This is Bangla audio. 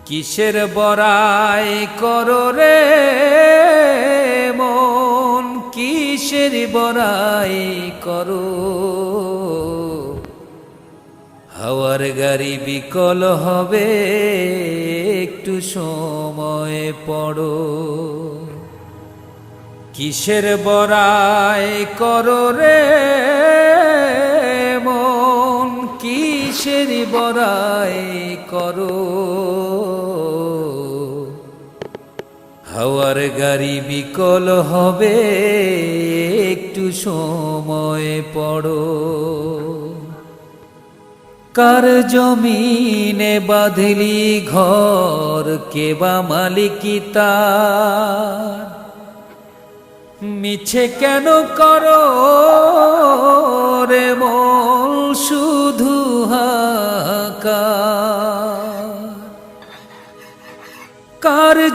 কিসের বড়াই করো রে মন, কিসের বড়াই করো। হাওয়ার গাড়ি বিকল হবে, একটু সময় পড়ো। কিসের বড়াই করো রে মন, কিসের বড়াই করো। হাওয়ার গাড়ি বিকল হবে, একটু সময় পড়ো। কার জমিনে বাঁধলি ঘর, কে বা মালিকি তার। মিছে কেন করো রে মন শুধু হাহাকার। কার